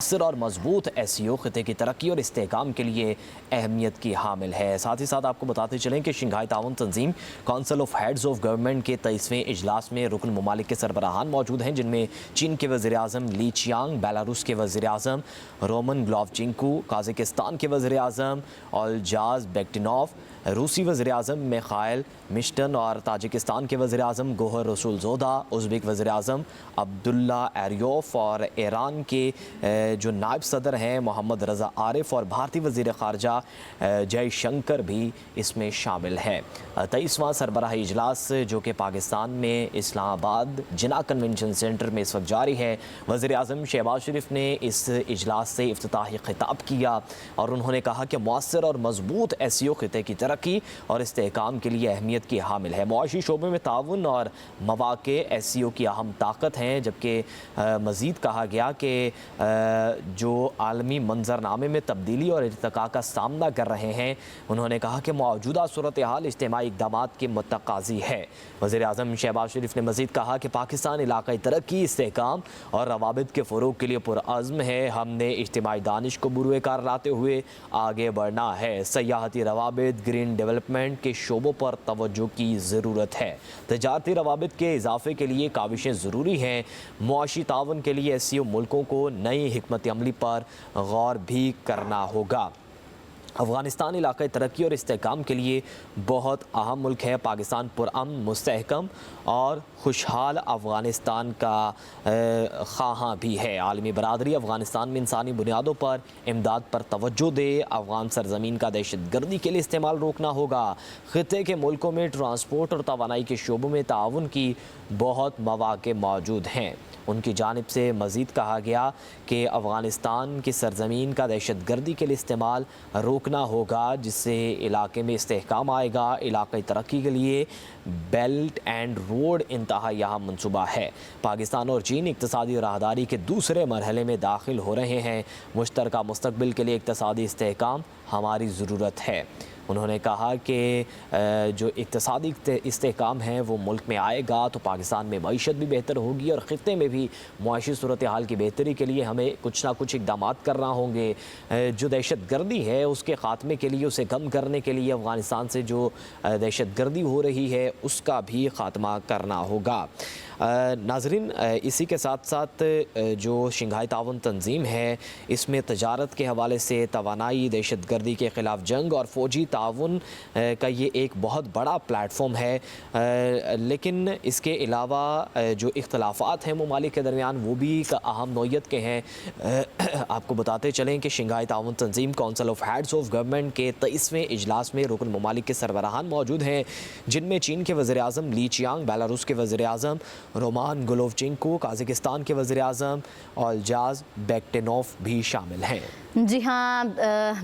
مؤثر اور مضبوط SEO خطے کی ترقی اور استحکام کے لیے اہمیت کی حامل ہے۔ ساتھ ہی ساتھ آپ کو بتاتے چلیں کہ شنگھائی تعاون تنظیم council of heads of government کے 23ویں اجلاس میں رکن ممالک کے سربراہان موجود ہیں، جن میں چین کے وزیر اعظم لی چیانگ، بیلاروس کے وزیر اعظم رومن گلوفچینکو، قازقستان کے وزیر اعظم اولجاز بیکٹینوف، روسی وزیر اعظم میخائیل مشٹن اور تاجکستان کے وزیر اعظم گوہر رسول زودا، ازبک وزیر اعظم عبداللہ ایریوف اور ایران کے جو نائب صدر ہیں محمد رضا عارف اور بھارتی وزیر خارجہ جے شنکر بھی اس میں شامل ہے۔ 23واں سربراہی اجلاس جو کہ پاکستان میں اسلام آباد جناح کنونشن سینٹر میں اس وقت جاری ہے، وزیر اعظم شہباز شریف نے اس اجلاس سے افتتاحی خطاب کیا اور انہوں نے کہا کہ مؤثر اور مضبوط SEO خطے کی ترقی اور استحکام کے لیے اہمیت کی حامل ہے۔ معاشی شعبے میں تعاون اور مواقع SEO کی اہم طاقت ہیں، جبکہ مزید کہا گیا کہ جو عالمی منظرنامے میں تبدیلی اور ارتقاء کا سامنا کر رہے ہیں، انہوں نے کہا کہ موجودہ صورتحال اجتماعی اقدامات کے متقاضی ہے۔ وزیر اعظم شہباز شریف نے مزید کہا کہ پاکستان علاقائی ترقی، استحکام اور روابط کے فروغ کے لیے پرعزم ہے۔ ہم نے اجتماعی دانش کو بروئے کار لاتے ہوئے آگے بڑھنا ہے۔ سیاحتی روابط، گرین ڈیولپمنٹ کے شعبوں پر توجہ کی ضرورت ہے۔ تجارتی روابط کے اضافے کے لیے کاوشیں ضروری ہیں۔ معاشی تعاون کے لیے SEO ملکوں کو نئی حکمت عملی پر غور بھی کرنا ہوگا۔ افغانستان علاقائی ترقی اور استحکام کے لیے بہت اہم ملک ہے۔ پاکستان پرامن، مستحکم اور خوشحال افغانستان کا خواہاں بھی ہے۔ عالمی برادری افغانستان میں انسانی بنیادوں پر امداد پر توجہ دے۔ افغان سرزمین کا دہشت گردی کے لیے استعمال روکنا ہوگا۔ خطے کے ملکوں میں ٹرانسپورٹ اور توانائی کے شعبوں میں تعاون کی بہت مواقع موجود ہیں۔ ان کی جانب سے مزید کہا گیا کہ افغانستان کی سرزمین کا دہشت گردی کے لیے استعمال روکنا ہوگا، جس سے علاقے میں استحکام آئے گا۔ علاقائی ترقی کے لیے بیلٹ اینڈ روڈ انتہائی اہم منصوبہ ہے۔ پاکستان اور چین اقتصادی راہداری کے دوسرے مرحلے میں داخل ہو رہے ہیں۔ مشترکہ مستقبل کے لیے اقتصادی استحکام ہماری ضرورت ہے۔ انہوں نے کہا کہ جو اقتصادی استحکام ہے وہ ملک میں آئے گا تو پاکستان میں معیشت بھی بہتر ہوگی اور خطے میں بھی معاشی صورتحال کی بہتری کے لیے ہمیں کچھ نہ کچھ اقدامات کرنا ہوں گے۔ جو دہشت گردی ہے اس کے خاتمے کے لیے، اسے کم کرنے کے لیے، افغانستان سے جو دہشت گردی ہو رہی ہے اس کا بھی خاتمہ کرنا ہوگا۔ ناظرین، اسی کے ساتھ ساتھ جو شنگھائی تعاون تنظیم ہے اس میں تجارت کے حوالے سے توانائی، دہشت گردی کے خلاف جنگ اور فوجی تعاون کا یہ ایک بہت بڑا پلیٹ فارم ہے، لیکن اس کے علاوہ جو اختلافات ہیں ممالک کے درمیان وہ بھی اہم نوعیت کے ہیں۔ آپ کو بتاتے چلیں کہ شنگھائی تعاون تنظیم council of heads of government کے 23ویں اجلاس میں رکن ممالک کے سربراہان موجود ہیں، جن میں چین کے وزیر اعظم لی چیانگ، بیلاروس کے وزیر اعظم رومان گلوفچینکو، قازقستان کے وزیر اعظم اولجاز بیکٹینوف بھی شامل ہیں۔ جی ہاں،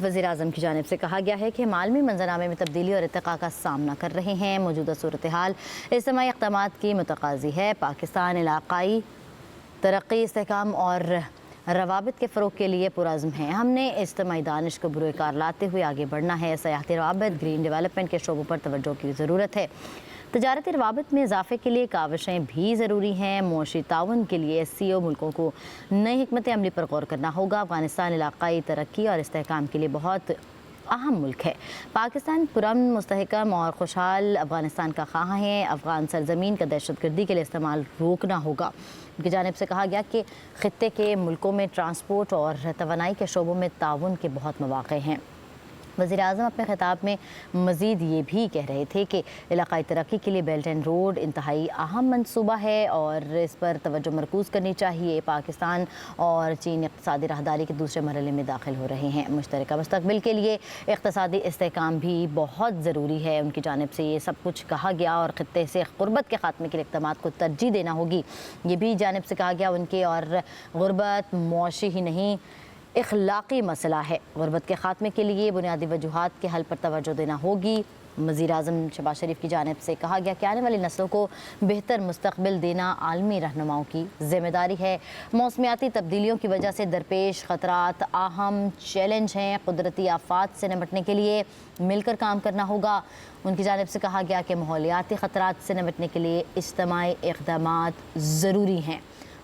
وزیر اعظم کی جانب سے کہا گیا ہے کہ ہم عالمی منظرنامے میں تبدیلی اور ارتقاء کا سامنا کر رہے ہیں۔ موجودہ صورتحال اجتماعی اقدامات کی متقاضی ہے۔ پاکستان علاقائی ترقی، استحکام اور روابط کے فروغ کے لیے پرعزم ہیں۔ ہم نے اجتماعی دانش کو بروئے کار لاتے ہوئے آگے بڑھنا ہے۔ سیاحتی روابط، گرین ڈیولپمنٹ کے شعبوں پر توجہ کی ضرورت ہے۔ تجارتی روابط میں اضافے کے لیے کاوشیں بھی ضروری ہیں۔ معاشی تعاون کے لیے SEO ملکوں کو نئی حکمت عملی پر غور کرنا ہوگا۔ افغانستان علاقائی ترقی اور استحکام کے لیے بہت اہم ملک ہے۔ پاکستان پرامن، مستحکم اور خوشحال افغانستان کا خواہاں ہے۔ افغان سرزمین کا دہشت گردی کے لیے استعمال روکنا ہوگا۔ ان کی جانب سے کہا گیا کہ خطے کے ملکوں میں ٹرانسپورٹ اور توانائی کے شعبوں میں تعاون کے بہت مواقع ہیں۔ وزیر اعظم اپنے خطاب میں مزید یہ بھی کہہ رہے تھے کہ علاقائی ترقی کے لیے بیلٹ اینڈ روڈ انتہائی اہم منصوبہ ہے اور اس پر توجہ مرکوز کرنی چاہیے۔ پاکستان اور چین اقتصادی راہداری کے دوسرے مرحلے میں داخل ہو رہے ہیں۔ مشترکہ مستقبل کے لیے اقتصادی استحکام بھی بہت ضروری ہے۔ ان کی جانب سے یہ سب کچھ کہا گیا اور خطے سے غربت کے خاتمے کے لیے اقدامات کو ترجیح دینا ہوگی، یہ بھی جانب سے کہا گیا ان کے۔ اور غربت معاشی ہی نہیں، اخلاقی مسئلہ ہے۔ غربت کے خاتمے کے لیے بنیادی وجوہات کے حل پر توجہ دینا ہوگی۔ وزیر اعظم شہباز شریف کی جانب سے کہا گیا کہ آنے والی نسلوں کو بہتر مستقبل دینا عالمی رہنماؤں کی ذمہ داری ہے۔ موسمیاتی تبدیلیوں کی وجہ سے درپیش خطرات اہم چیلنج ہیں۔ قدرتی آفات سے نمٹنے کے لیے مل کر کام کرنا ہوگا۔ ان کی جانب سے کہا گیا کہ ماحولیاتی خطرات سے نمٹنے کے لیے اجتماعی اقدامات ضروری ہیں۔